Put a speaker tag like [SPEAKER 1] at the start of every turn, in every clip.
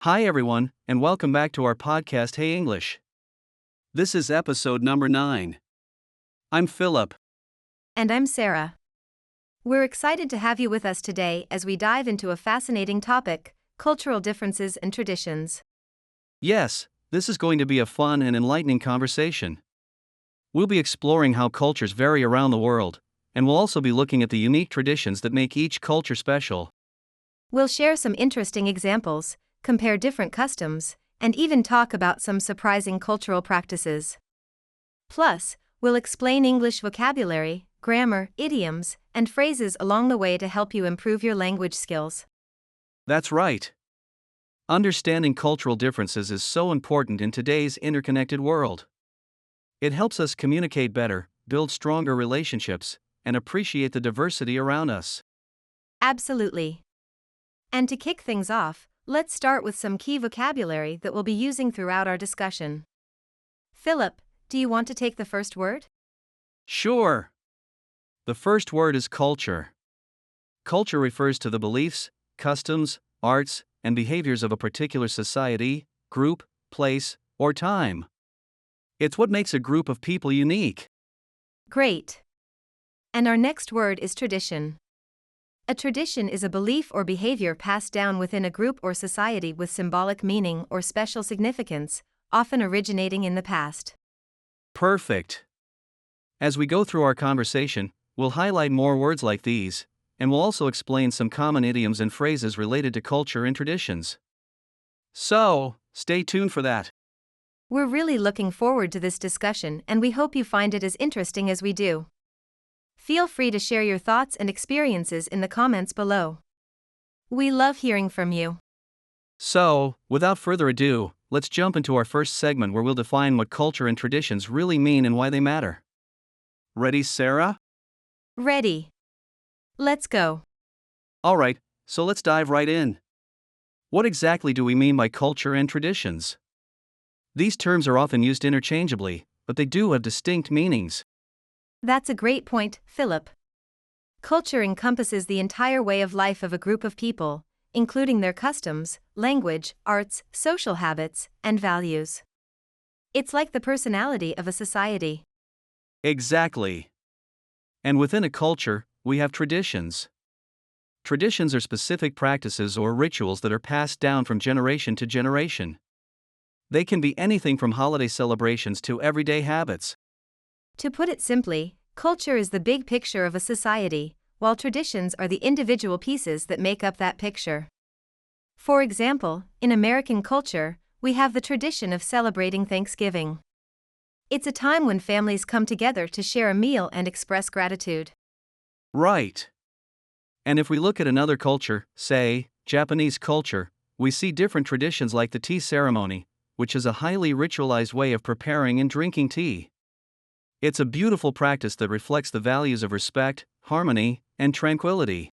[SPEAKER 1] Hi everyone, and welcome back to our podcast Hey English. This is episode number 9. I'm Philip.
[SPEAKER 2] And I'm Sara. We're excited to have you with us today as we dive into a fascinating topic: cultural differences and traditions.
[SPEAKER 1] Yes, this is going to be a fun and enlightening conversation. We'll be exploring how cultures vary around the world, and we'll also be looking at the unique traditions that make each culture special.
[SPEAKER 2] We'll share some interesting examples, compare different customs, and even talk about some surprising cultural practices. Plus, we'll explain English vocabulary, grammar, idioms, and phrases along the way to help you improve your language skills.
[SPEAKER 1] That's right. Understanding cultural differences is so important in today's interconnected world. It helps us communicate better, build stronger relationships, and appreciate the diversity around us.
[SPEAKER 2] Absolutely. And to kick things off, let's start with some key vocabulary that we'll be using throughout our discussion. Philip, do you want to take the first word?
[SPEAKER 1] Sure. The first word is culture. Culture refers to the beliefs, customs, arts, and behaviors of a particular society, group, place, or time. It's what makes a group of people unique.
[SPEAKER 2] Great. And our next word is tradition. A tradition is a belief or behavior passed down within a group or society with symbolic meaning or special significance, often originating in the past.
[SPEAKER 1] Perfect. As we go through our conversation, we'll highlight more words like these, and we'll also explain some common idioms and phrases related to culture and traditions. So, stay tuned for that.
[SPEAKER 2] We're really looking forward to this discussion, and we hope you find it as interesting as we do. Feel free to share your thoughts and experiences in the comments below. We love hearing from you.
[SPEAKER 1] So, without further ado, let's jump into our first segment where we'll define what culture and traditions really mean and why they matter. Ready, Sarah?
[SPEAKER 2] Ready. Let's go.
[SPEAKER 1] Alright, so let's dive right in. What exactly do we mean by culture and traditions? These terms are often used interchangeably, but they do have distinct meanings.
[SPEAKER 2] That's a great point, Philip. Culture encompasses the entire way of life of a group of people, including their customs, language, arts, social habits, and values. It's like the personality of a society.
[SPEAKER 1] Exactly. And within a culture, we have traditions. Traditions are specific practices or rituals that are passed down from generation to generation. They can be anything from holiday celebrations to everyday habits.
[SPEAKER 2] To put it simply, culture is the big picture of a society, while traditions are the individual pieces that make up that picture. For example, in American culture, we have the tradition of celebrating Thanksgiving. It's a time when families come together to share a meal and express gratitude.
[SPEAKER 1] Right. And if we look at another culture, say, Japanese culture, we see different traditions like the tea ceremony, which is a highly ritualized way of preparing and drinking tea. It's a beautiful practice that reflects the values of respect, harmony, and tranquility.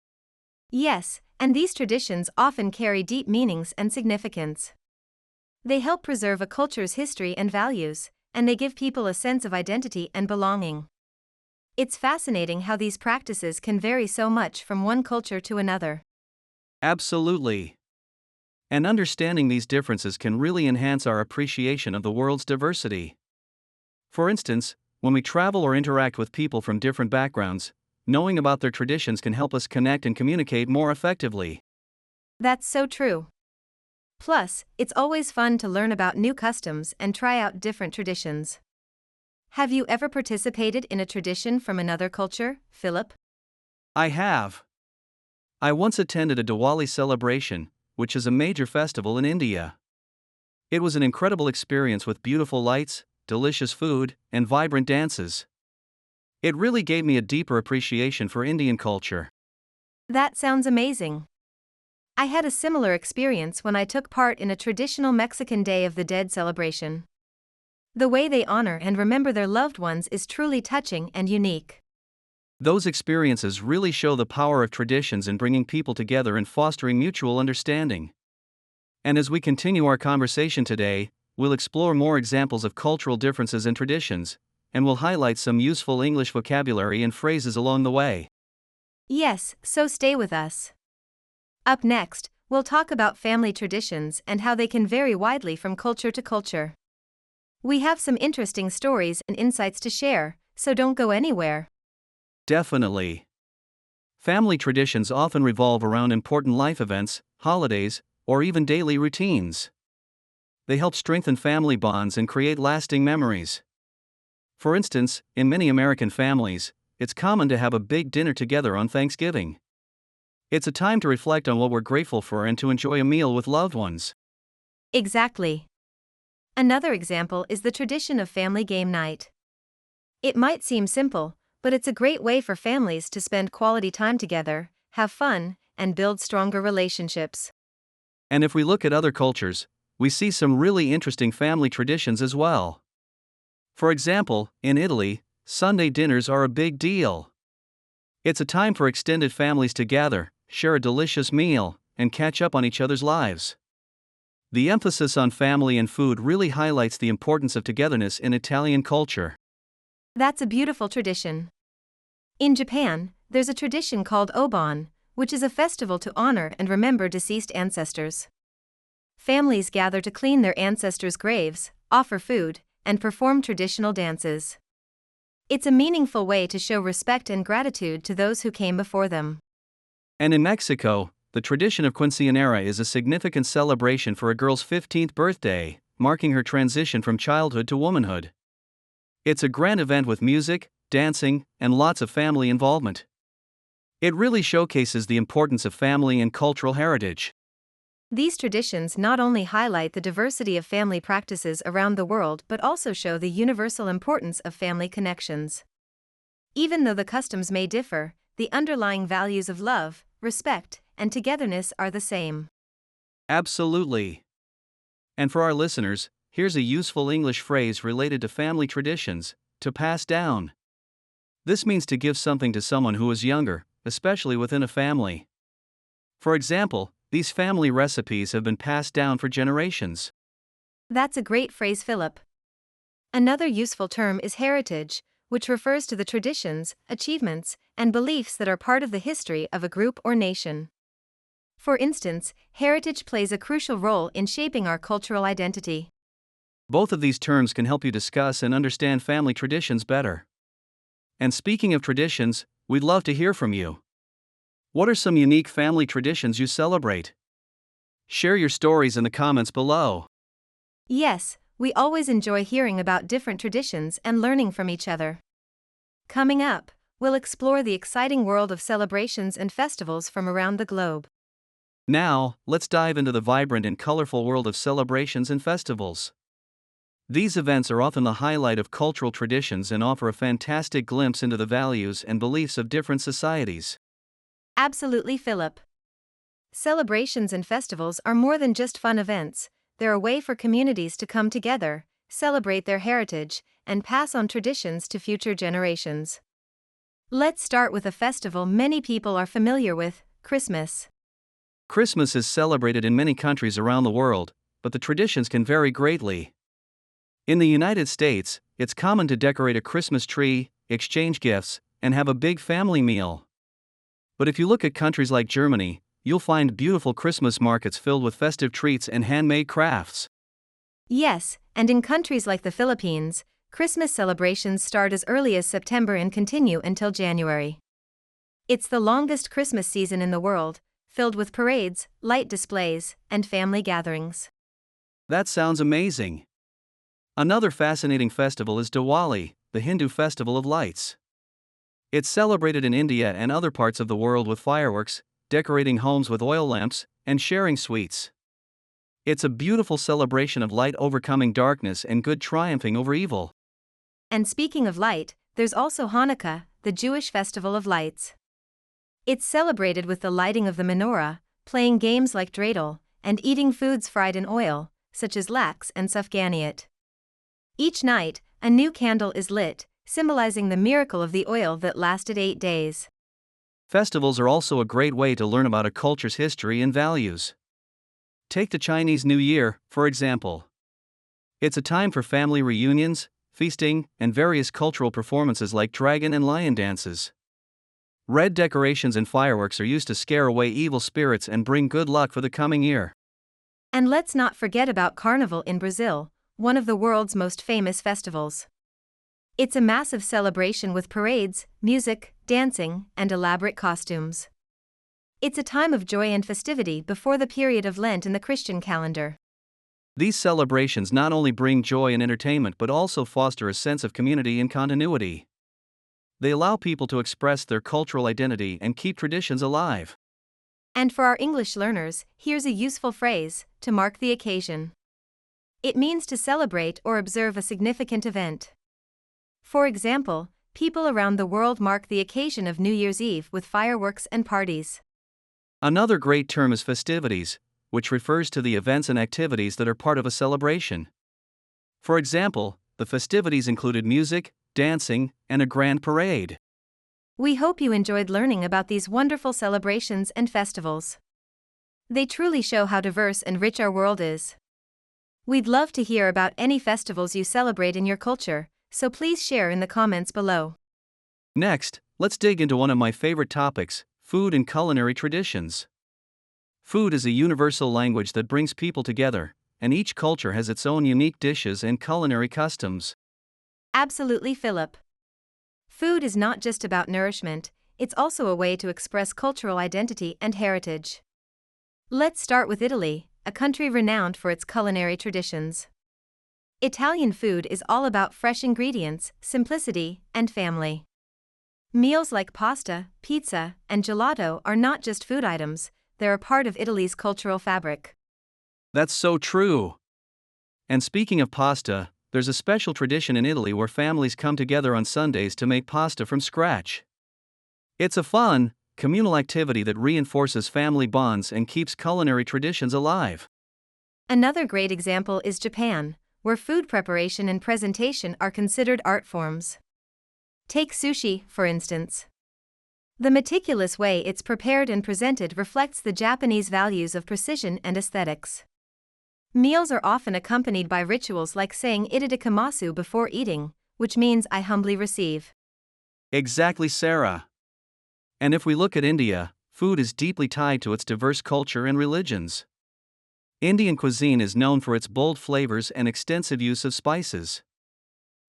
[SPEAKER 2] Yes, and these traditions often carry deep meanings and significance. They help preserve a culture's history and values, and they give people a sense of identity and belonging. It's fascinating how these practices can vary so much from one culture to another.
[SPEAKER 1] Absolutely. And understanding these differences can really enhance our appreciation of the world's diversity. For instance, when we travel or interact with people from different backgrounds, knowing about their traditions can help us connect and communicate more effectively.
[SPEAKER 2] That's so true. Plus, it's always fun to learn about new customs and try out different traditions. Have you ever participated in a tradition from another culture, Philip?
[SPEAKER 1] I have. I once attended a Diwali celebration, which is a major festival in India. It was an incredible experience with beautiful lights, delicious food, and vibrant dances. It really gave me a deeper appreciation for Indian culture.
[SPEAKER 2] That sounds amazing. I had a similar experience when I took part in a traditional Mexican Day of the Dead celebration. The way they honor and remember their loved ones is truly touching and unique.
[SPEAKER 1] Those experiences really show the power of traditions in bringing people together and fostering mutual understanding. And as we continue our conversation today, we'll explore more examples of cultural differences and traditions, and we'll highlight some useful English vocabulary and phrases along the way.
[SPEAKER 2] Yes, so stay with us. Up next, we'll talk about family traditions and how they can vary widely from culture to culture. We have some interesting stories and insights to share, so don't go anywhere.
[SPEAKER 1] Definitely. Family traditions often revolve around important life events, holidays, or even daily routines. They help strengthen family bonds and create lasting memories. For instance, in many American families, it's common to have a big dinner together on Thanksgiving. It's a time to reflect on what we're grateful for and to enjoy a meal with loved ones.
[SPEAKER 2] Exactly. Another example is the tradition of family game night. It might seem simple, but it's a great way for families to spend quality time together, have fun, and build stronger relationships.
[SPEAKER 1] And if we look at other cultures, we see some really interesting family traditions as well. For example, in Italy, Sunday dinners are a big deal. It's a time for extended families to gather, share a delicious meal, and catch up on each other's lives. The emphasis on family and food really highlights the importance of togetherness in Italian culture.
[SPEAKER 2] That's a beautiful tradition. In Japan, there's a tradition called Obon, which is a festival to honor and remember deceased ancestors. Families gather to clean their ancestors' graves, offer food, and perform traditional dances. It's a meaningful way to show respect and gratitude to those who came before them.
[SPEAKER 1] And in Mexico, the tradition of quinceañera is a significant celebration for a girl's 15th birthday, marking her transition from childhood to womanhood. It's a grand event with music, dancing, and lots of family involvement. It really showcases the importance of family and cultural heritage.
[SPEAKER 2] These traditions not only highlight the diversity of family practices around the world but also show the universal importance of family connections. Even though the customs may differ, the underlying values of love, respect, and togetherness are the same.
[SPEAKER 1] Absolutely. And for our listeners, here's a useful English phrase related to family traditions: to pass down. This means to give something to someone who is younger, especially within a family. For example, these family recipes have been passed down for generations.
[SPEAKER 2] That's a great phrase, Philip. Another useful term is heritage, which refers to the traditions, achievements, and beliefs that are part of the history of a group or nation. For instance, heritage plays a crucial role in shaping our cultural identity.
[SPEAKER 1] Both of these terms can help you discuss and understand family traditions better. And speaking of traditions, we'd love to hear from you. What are some unique family traditions you celebrate? Share your stories in the comments below.
[SPEAKER 2] Yes, we always enjoy hearing about different traditions and learning from each other. Coming up, we'll explore the exciting world of celebrations and festivals from around the globe.
[SPEAKER 1] Now, let's dive into the vibrant and colorful world of celebrations and festivals. These events are often the highlight of cultural traditions and offer a fantastic glimpse into the values and beliefs of different societies.
[SPEAKER 2] Absolutely, Philip. Celebrations and festivals are more than just fun events, they're a way for communities to come together, celebrate their heritage, and pass on traditions to future generations. Let's start with a festival many people are familiar with: Christmas.
[SPEAKER 1] Christmas is celebrated in many countries around the world, but the traditions can vary greatly. In the United States, it's common to decorate a Christmas tree, exchange gifts, and have a big family meal. But if you look at countries like Germany, you'll find beautiful Christmas markets filled with festive treats and handmade crafts.
[SPEAKER 2] Yes, and in countries like the Philippines, Christmas celebrations start as early as September and continue until January. It's the longest Christmas season in the world, filled with parades, light displays, and family gatherings.
[SPEAKER 1] That sounds amazing. Another fascinating festival is Diwali, the Hindu festival of lights. It's celebrated in India and other parts of the world with fireworks, decorating homes with oil lamps, and sharing sweets. It's a beautiful celebration of light overcoming darkness and good triumphing over evil.
[SPEAKER 2] And speaking of light, there's also Hanukkah, the Jewish festival of lights. It's celebrated with the lighting of the menorah, playing games like dreidel, and eating foods fried in oil, such as lax and sufganiyot. Each night, a new candle is lit, symbolizing the miracle of the oil that lasted 8 days.
[SPEAKER 1] Festivals are also a great way to learn about a culture's history and values. Take the Chinese New Year, for example. It's a time for family reunions, feasting, and various cultural performances like dragon and lion dances. Red decorations and fireworks are used to scare away evil spirits and bring good luck for the coming year.
[SPEAKER 2] And let's not forget about Carnival in Brazil, one of the world's most famous festivals. It's a massive celebration with parades, music, dancing, and elaborate costumes. It's a time of joy and festivity before the period of Lent in the Christian calendar.
[SPEAKER 1] These celebrations not only bring joy and entertainment but also foster a sense of community and continuity. They allow people to express their cultural identity and keep traditions alive.
[SPEAKER 2] And for our English learners, here's a useful phrase: to mark the occasion. It means to celebrate or observe a significant event. For example, people around the world mark the occasion of New Year's Eve with fireworks and parties.
[SPEAKER 1] Another great term is festivities, which refers to the events and activities that are part of a celebration. For example, the festivities included music, dancing, and a grand parade.
[SPEAKER 2] We hope you enjoyed learning about these wonderful celebrations and festivals. They truly show how diverse and rich our world is. We'd love to hear about any festivals you celebrate in your culture, so please share in the comments below.
[SPEAKER 1] Next, let's dig into one of my favorite topics: food and culinary traditions. Food is a universal language that brings people together, and each culture has its own unique dishes and culinary customs.
[SPEAKER 2] Absolutely, Philip. Food is not just about nourishment, it's also a way to express cultural identity and heritage. Let's start with Italy, a country renowned for its culinary traditions. Italian food is all about fresh ingredients, simplicity, and family. Meals like pasta, pizza, and gelato are not just food items, they're a part of Italy's cultural fabric.
[SPEAKER 1] That's so true. And speaking of pasta, there's a special tradition in Italy where families come together on Sundays to make pasta from scratch. It's a fun, communal activity that reinforces family bonds and keeps culinary traditions alive.
[SPEAKER 2] Another great example is Japan, where food preparation and presentation are considered art forms. Take sushi, for instance. The meticulous way it's prepared and presented reflects the Japanese values of precision and aesthetics. Meals are often accompanied by rituals like saying itadakimasu before eating, which means I humbly receive.
[SPEAKER 1] Exactly, Sarah. And if we look at India, food is deeply tied to its diverse culture and religions. Indian cuisine is known for its bold flavors and extensive use of spices.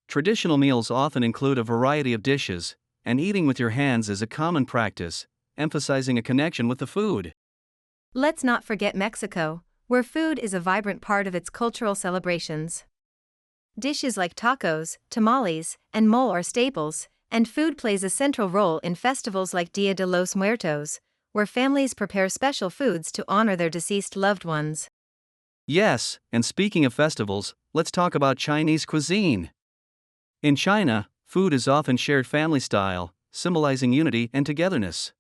[SPEAKER 1] Traditional meals often include a variety of dishes, and eating with your hands is a common practice, emphasizing a connection with the food.
[SPEAKER 2] Let's not forget Mexico, where food is a vibrant part of its cultural celebrations. Dishes like tacos, tamales, and mole are staples, and food plays a central role in festivals like Dia de los Muertos, where families prepare special foods to honor their deceased loved ones.
[SPEAKER 1] Yes, and speaking of festivals, let's talk about Chinese cuisine. In China, food is often shared family style, symbolizing unity and togetherness.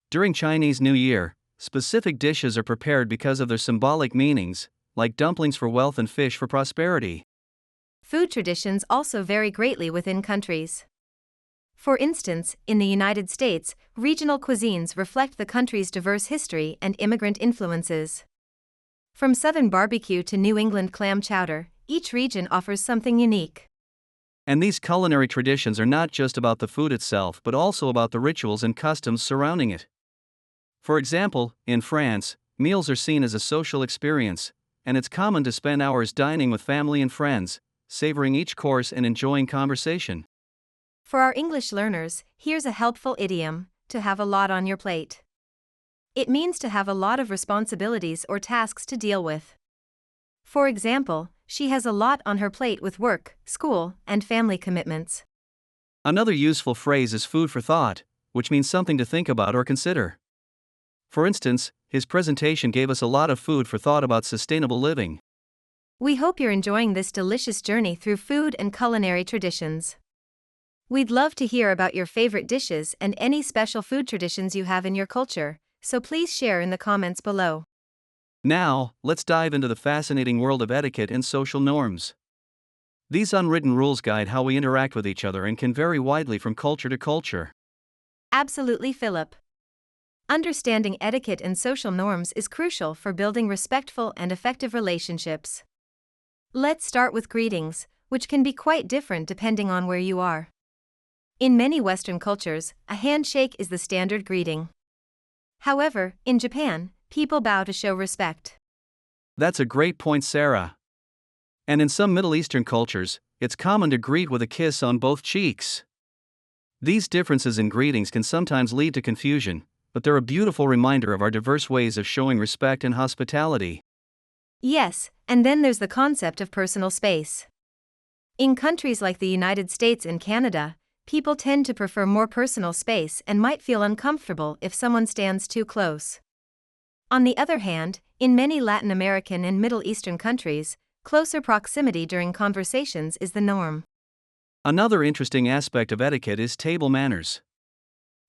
[SPEAKER 1] During Chinese New Year, specific dishes are prepared because of their symbolic meanings, like dumplings for wealth and fish for prosperity.
[SPEAKER 2] Food traditions also vary greatly within countries. For instance, in the United States, regional cuisines reflect the country's diverse history and immigrant influences. From Southern barbecue to New England clam chowder, each region offers something unique.
[SPEAKER 1] And these culinary traditions are not just about the food itself but also about the rituals and customs surrounding it. For example, in France, meals are seen as a social experience, and it's common to spend hours dining with family and friends, savoring each course and enjoying conversation.
[SPEAKER 2] For our English learners, here's a helpful idiom: to have a lot on your plate. It means to have a lot of responsibilities or tasks to deal with. For example, she has a lot on her plate with work, school, and family commitments.
[SPEAKER 1] Another useful phrase is food for thought, which means something to think about or consider. For instance, his presentation gave us a lot of food for thought about sustainable living.
[SPEAKER 2] We hope you're enjoying this delicious journey through food and culinary traditions. We'd love to hear about your favorite dishes and any special food traditions you have in your culture, so please share in the comments below.
[SPEAKER 1] Now, let's dive into the fascinating world of etiquette and social norms. These unwritten rules guide how we interact with each other and can vary widely from culture to culture.
[SPEAKER 2] Absolutely, Philip. Understanding etiquette and social norms is crucial for building respectful and effective relationships. Let's start with greetings, which can be quite different depending on where you are. In many Western cultures, a handshake is the standard greeting. However, in Japan, people bow to show respect.
[SPEAKER 1] That's a great point, Sarah. And in some Middle Eastern cultures, it's common to greet with a kiss on both cheeks. These differences in greetings can sometimes lead to confusion, but they're a beautiful reminder of our diverse ways of showing respect and hospitality.
[SPEAKER 2] Yes, and then there's the concept of personal space. In countries like the United States and Canada, people tend to prefer more personal space and might feel uncomfortable if someone stands too close. On the other hand, in many Latin American and Middle Eastern countries, closer proximity during conversations is the norm.
[SPEAKER 1] Another interesting aspect of etiquette is table manners.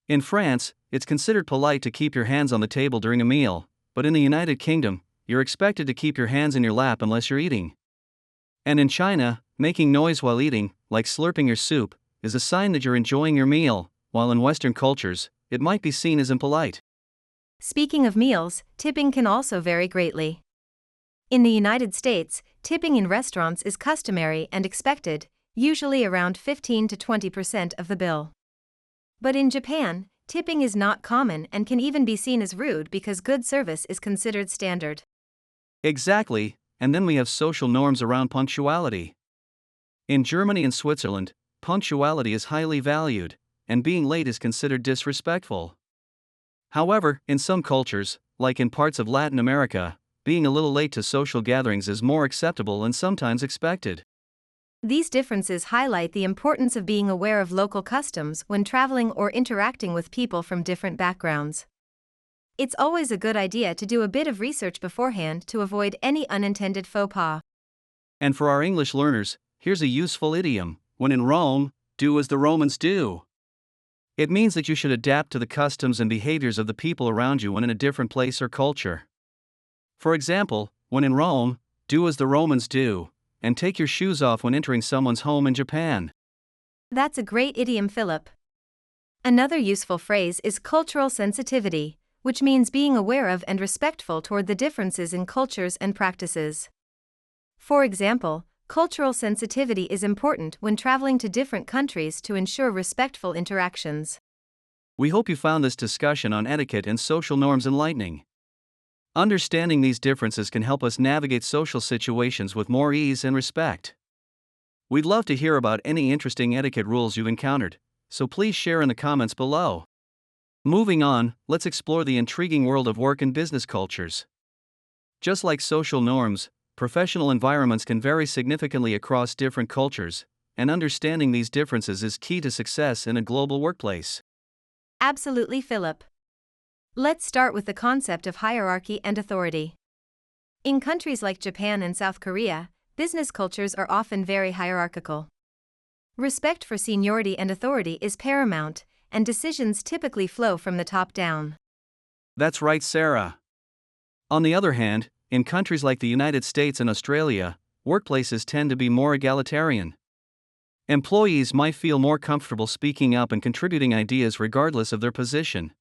[SPEAKER 1] In France, it's considered polite to keep your hands on the table during a meal, but in the United Kingdom, you're expected to keep your hands in your lap unless you're eating. And in China, making noise while eating, like slurping your soup, is a sign that you're enjoying your meal, while in Western cultures, it might be seen as impolite.
[SPEAKER 2] Speaking of meals, tipping can also vary greatly. In the United States, tipping in restaurants is customary and expected, usually around 15 to 20% of the bill. But in Japan, tipping is not common and can even be seen as rude because good service is considered standard.
[SPEAKER 1] Exactly, and then we have social norms around punctuality. In Germany and Switzerland, punctuality is highly valued, and being late is considered disrespectful. However, in some cultures, like in parts of Latin America, being a little late to social gatherings is more acceptable and sometimes expected.
[SPEAKER 2] These differences highlight the importance of being aware of local customs when traveling or interacting with people from different backgrounds. It's always a good idea to do a bit of research beforehand to avoid any unintended faux pas.
[SPEAKER 1] And for our English learners, here's a useful idiom: when in Rome, do as the Romans do. It means that you should adapt to the customs and behaviors of the people around you when in a different place or culture. For example, when in Rome, do as the Romans do, and take your shoes off when entering someone's home in Japan.
[SPEAKER 2] That's a great idiom, Philip. Another useful phrase is cultural sensitivity, which means being aware of and respectful toward the differences in cultures and practices. For example, cultural sensitivity is important when traveling to different countries to ensure respectful interactions.
[SPEAKER 1] We hope you found this discussion on etiquette and social norms enlightening. Understanding these differences can help us navigate social situations with more ease and respect. We'd love to hear about any interesting etiquette rules you've encountered, so please share in the comments below. Moving on, let's explore the intriguing world of work and business cultures. Just like social norms, professional environments can vary significantly across different cultures, and understanding these differences is key to success in a global workplace.
[SPEAKER 2] Absolutely, Philip. Let's start with the concept of hierarchy and authority. In countries like Japan and South Korea, business cultures are often very hierarchical. Respect for seniority and authority is paramount, and decisions typically flow from the top down.
[SPEAKER 1] That's right, Sarah. On the other hand, in countries like the United States and Australia, workplaces tend to be more egalitarian. Employees might feel more comfortable speaking up and contributing ideas regardless of their position.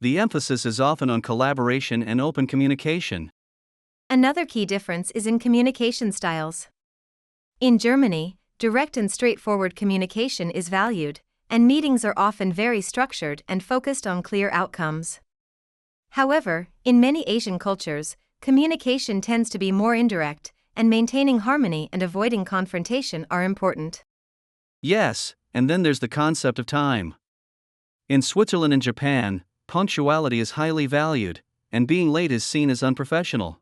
[SPEAKER 1] The emphasis is often on collaboration and open communication.
[SPEAKER 2] Another key difference is in communication styles. In Germany, direct and straightforward communication is valued, and meetings are often very structured and focused on clear outcomes. However, in many Asian cultures, communication tends to be more indirect, and maintaining harmony and avoiding confrontation are important.
[SPEAKER 1] Yes, and then there's the concept of time. In Switzerland and Japan, punctuality is highly valued, and being late is seen as unprofessional.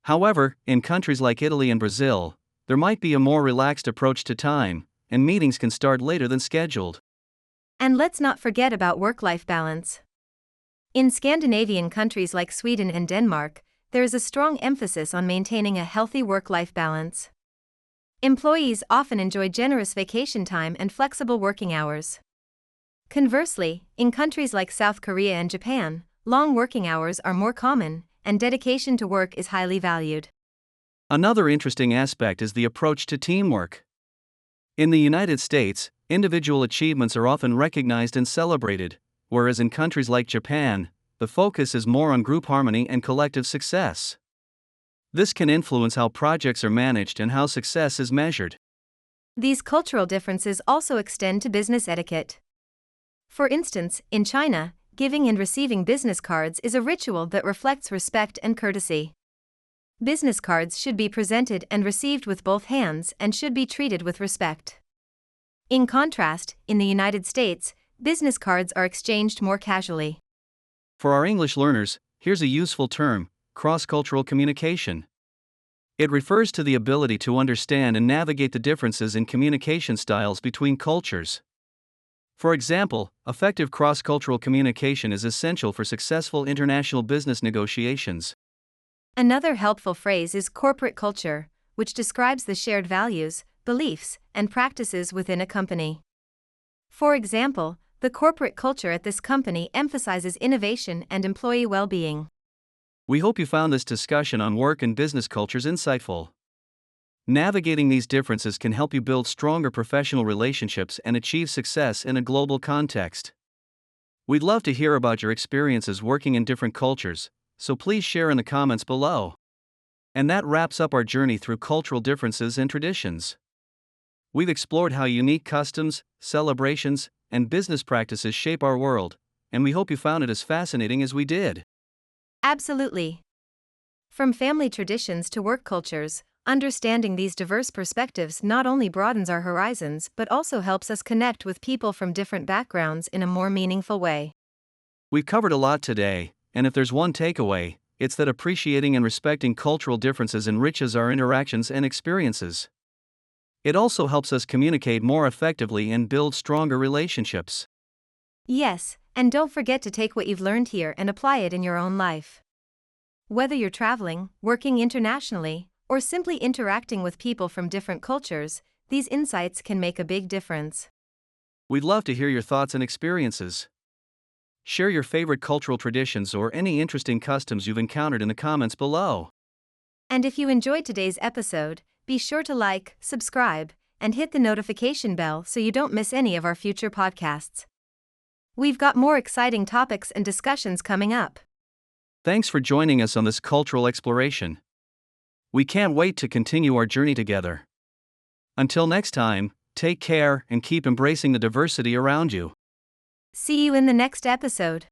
[SPEAKER 1] However, in countries like Italy and Brazil, there might be a more relaxed approach to time, and meetings can start later than scheduled.
[SPEAKER 2] And let's not forget about work-life balance. In Scandinavian countries like Sweden and Denmark, there is a strong emphasis on maintaining a healthy work-life balance. Employees often enjoy generous vacation time and flexible working hours. Conversely, in countries like South Korea and Japan, long working hours are more common, and dedication to work is highly valued.
[SPEAKER 1] Another interesting aspect is the approach to teamwork. In the United States, individual achievements are often recognized and celebrated, whereas in countries like Japan, the focus is more on group harmony and collective success. This can influence how projects are managed and how success is measured.
[SPEAKER 2] These cultural differences also extend to business etiquette. For instance, in China, giving and receiving business cards is a ritual that reflects respect and courtesy. Business cards should be presented and received with both hands and should be treated with respect. In contrast, in the United States, business cards are exchanged more casually.
[SPEAKER 1] For our English learners, here's a useful term: cross-cultural communication. It refers to the ability to understand and navigate the differences in communication styles between cultures. For example, effective cross-cultural communication is essential for successful international business negotiations.
[SPEAKER 2] Another helpful phrase is corporate culture, which describes the shared values, beliefs, and practices within a company. For example, the corporate culture at this company emphasizes innovation and employee well-being.
[SPEAKER 1] We hope you found this discussion on work and business cultures insightful. Navigating these differences can help you build stronger professional relationships and achieve success in a global context. We'd love to hear about your experiences working in different cultures, so please share in the comments below. And that wraps up our journey through cultural differences and traditions. We've explored how unique customs, celebrations, and business practices shape our world, and we hope you found it as fascinating as we did.
[SPEAKER 2] Absolutely. From family traditions to work cultures, understanding these diverse perspectives not only broadens our horizons but also helps us connect with people from different backgrounds in a more meaningful way.
[SPEAKER 1] We've covered a lot today, and if there's one takeaway, it's that appreciating and respecting cultural differences enriches our interactions and experiences. It also helps us communicate more effectively and build stronger relationships.
[SPEAKER 2] Yes, and don't forget to take what you've learned here and apply it in your own life. Whether you're traveling, working internationally, or simply interacting with people from different cultures, these insights can make a big difference.
[SPEAKER 1] We'd love to hear your thoughts and experiences. Share your favorite cultural traditions or any interesting customs you've encountered in the comments below.
[SPEAKER 2] And if you enjoyed today's episode, be sure to like, subscribe, and hit the notification bell so you don't miss any of our future podcasts. We've got more exciting topics and discussions coming up.
[SPEAKER 1] Thanks for joining us on this cultural exploration. We can't wait to continue our journey together. Until next time, take care and keep embracing the diversity around you.
[SPEAKER 2] See you in the next episode.